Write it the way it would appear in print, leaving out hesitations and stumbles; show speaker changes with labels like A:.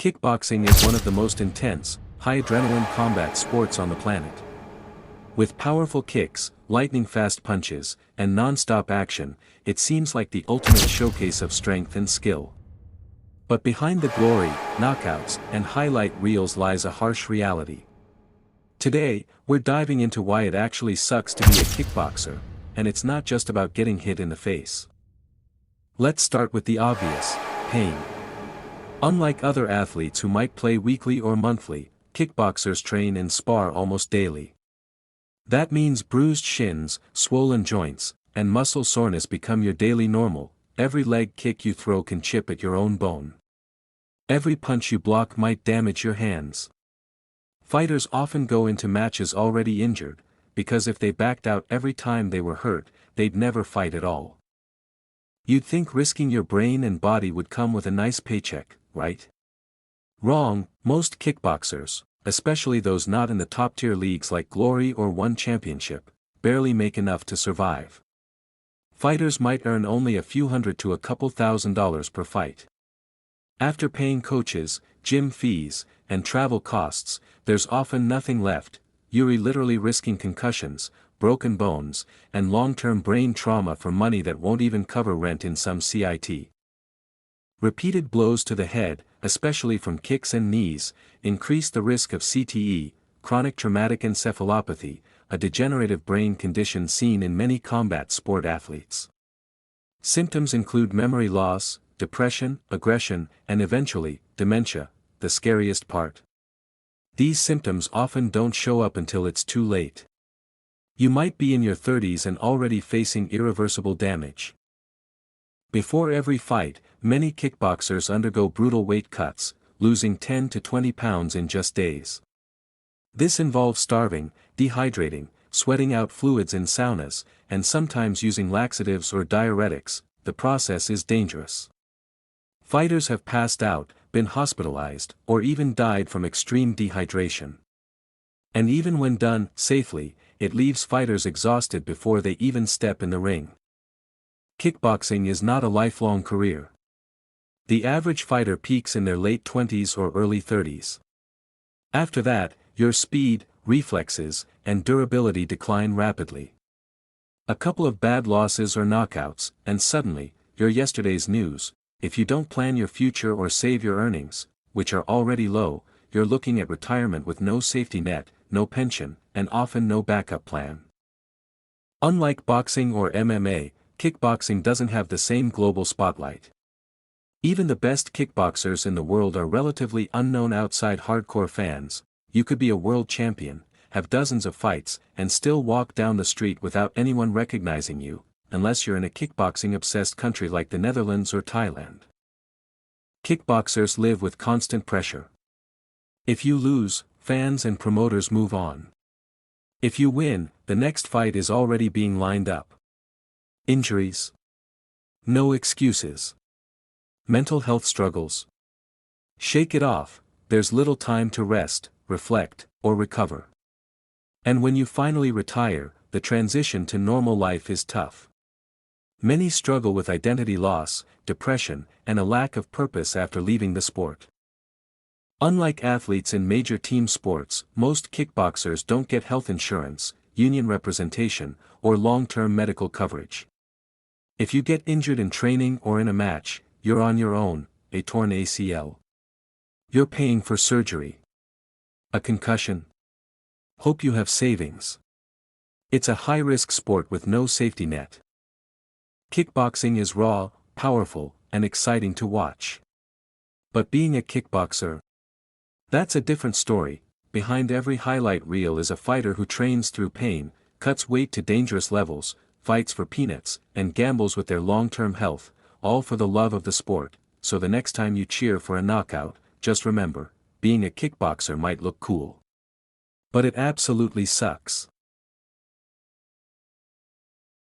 A: Kickboxing is one of the most intense, high-adrenaline combat sports on the planet. With powerful kicks, lightning-fast punches, and non-stop action, it seems like the ultimate showcase of strength and skill. But behind the glory, knockouts, and highlight reels lies a harsh reality. Today, we're diving into why it actually sucks to be a kickboxer, and it's not just about getting hit in the face. Let's start with the obvious: pain. Unlike other athletes who might play weekly or monthly, kickboxers train and spar almost daily. That means bruised shins, swollen joints, and muscle soreness become your daily normal. Every leg kick you throw can chip at your own bone. Every punch you block might damage your hands. Fighters often go into matches already injured, because if they backed out every time they were hurt, they'd never fight at all. You'd think risking your brain and body would come with a nice paycheck, right? Wrong. Most kickboxers, especially those not in the top-tier leagues like Glory or One Championship, barely make enough to survive. Fighters might earn only a few hundred to a couple $1,000s per fight. After paying coaches, gym fees, and travel costs, there's often nothing left. You're literally risking concussions, broken bones, and long-term brain trauma for money that won't even cover rent in some CIT. Repeated blows to the head, especially from kicks and knees, increase the risk of CTE, chronic traumatic encephalopathy, a degenerative brain condition seen in many combat sport athletes. Symptoms include memory loss, depression, aggression, and eventually, dementia, the scariest part. These symptoms often don't show up until it's too late. You might be in your 30s and already facing irreversible damage. Before every fight, many kickboxers undergo brutal weight cuts, losing 10 to 20 pounds in just days. This involves starving, dehydrating, sweating out fluids in saunas, and sometimes using laxatives or diuretics. The process is dangerous. Fighters have passed out, been hospitalized, or even died from extreme dehydration. And even when done safely, it leaves fighters exhausted before they even step in the ring. Kickboxing is not a lifelong career. The average fighter peaks in their late 20s or early 30s. After that, your speed, reflexes, and durability decline rapidly. A couple of bad losses or knockouts, and suddenly, you're yesterday's news. If you don't plan your future or save your earnings, which are already low, you're looking at retirement with no safety net, no pension, and often no backup plan. Unlike boxing or MMA, kickboxing doesn't have the same global spotlight. Even the best kickboxers in the world are relatively unknown outside hardcore fans. You could be a world champion, have dozens of fights, and still walk down the street without anyone recognizing you, unless you're in a kickboxing-obsessed country like the Netherlands or Thailand. Kickboxers live with constant pressure. If you lose, fans and promoters move on. If you win, the next fight is already being lined up. Injuries. No excuses. Mental health struggles. Shake it off. There's little time to rest, reflect, or recover. And when you finally retire, the transition to normal life is tough. Many struggle with identity loss, depression, and a lack of purpose after leaving the sport. Unlike athletes in major team sports, most kickboxers don't get health insurance, union representation, or long-term medical coverage. If you get injured in training or in a match, you're on your own. A torn ACL. You're paying for surgery. A concussion. Hope you have savings. It's a high-risk sport with no safety net. Kickboxing is raw, powerful, and exciting to watch. But being a kickboxer? That's a different story. Behind every highlight reel is a fighter who trains through pain, cuts weight to dangerous levels, fights for peanuts, and gambles with their long-term health, all for the love of the sport. So the next time you cheer for a knockout, just remember, being a kickboxer might look cool. But it absolutely sucks.